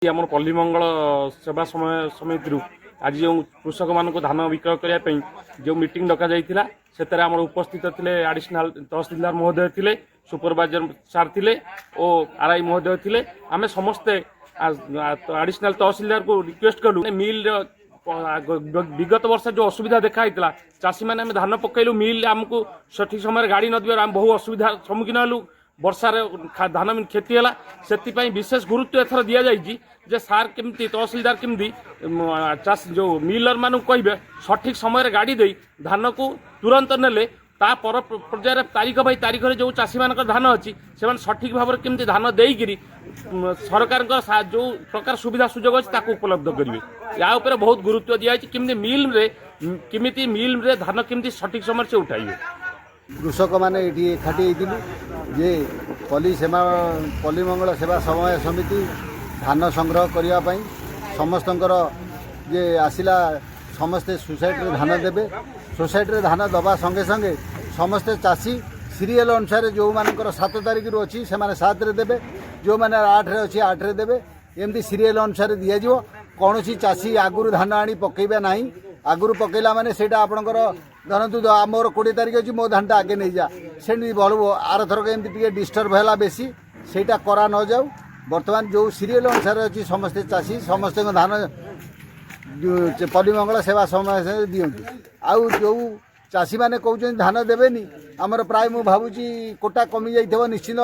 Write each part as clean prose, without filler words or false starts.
आम पल्लीमंगल सेवा समय समिति आज जो कृषक मान धान विक्रय करने जो मीटिंग डक जाता से आम उपस्थित थे एडिशनल तहसीलदार महोदय थे सुपरवाइजर सार थे और आरआई महोदय थे आम समस्ते एडिशनल तहसीलदार को रिक्वेस्ट कलु मिल विगत वर्ष जो असुविधा देखाई चाषी मैंने धान पकईलु मिल आमको सठिक समय गाड़ी न आम बहु असुविधा सम्मुखीन हलु वर्षार धान क्षति है से विशेष गुरुत्व एथर दि जाए सार केमती तहसीलदार केमती जो मिलर मान कहे सठिक समय गाड़ी दे धान को तुरंत नेले ता पर पर्यायर तारीख बाई तारीख जो चाषी मान धान अच्छी से सठिक भाव में केमती धान देकरी सरकार जो प्रकार सुविधा सुजोग अच्छी उपलब्ध करेंगे या बहुत गुरुत्व दि जाए किमिति मिल रे धान केमती सठिक समय से उठाइए। कृषक मैंने ये एकाठी जे पल्लीमंगल सेवा समय समिति धान संग्रह करने समस्तंकर जे आसिला समस्ते सोसाइटी धान देवे सोसाइटी धान दबा संगे संगे समस्ते चाषी सीरियल अनुसार जो मानकर 7 तारिख रु अच्छी से 7 रे देवे जो मैंने 8 रे अच्छी 8 रे देवे एमती सीरियल अनुसार दि जाव कौन चाषी आगुरी धान आनी पकेबे नहीं आगुरी पकेला माने सेटा आपणकर धरतु आमर 20 तारिख अच्छी मो धानटा आगे नहीं जा से भल आर थरक एमती डिस्टर्ब है बेसी सेटा करा न जाऊ बर्तमान जो सीरियल अनुसार अच्छी समस्ते चाषी समस्त धान पल्लीमंगल सेवा समय दिंतु आउ जो चाषी मैंने कहते धान देवेनी आमर प्राय मु भावुची कोटा कमी जाइए निश्चित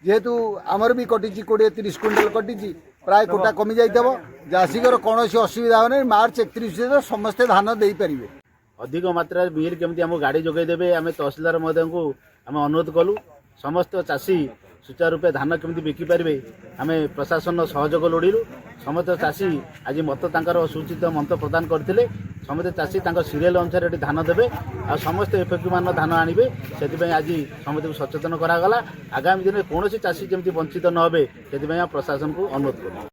जेहेतु आमर भी कटी 20-30 क्विंटल कटी प्राय कोटा कमी जाइए चाषीकर कौन असुविधा हो मार्च 31 समस्ते धान दे पारे अधिक मात्रा मिल केमती आम गाड़ी जोगेदेवे आम तहसीलदार महोदय को आम अनुरोध कलु समस्त चाषी सुचारू रूपे धान केमती बिकिपारे आम प्रशासन सहयोग लोड़िलु समस्त चाषी आज मत सूचित मत प्रदान करते समस्त चाषी सीरियल अनुसार ये धान देवे आ समस्त एफएक्यू मान धान आनबे से आज समस्त को सचेतन करागला आगामी दिन में कौन चाषी जमी वंचित न हे से प्रशासन को अनुरोध करूँ।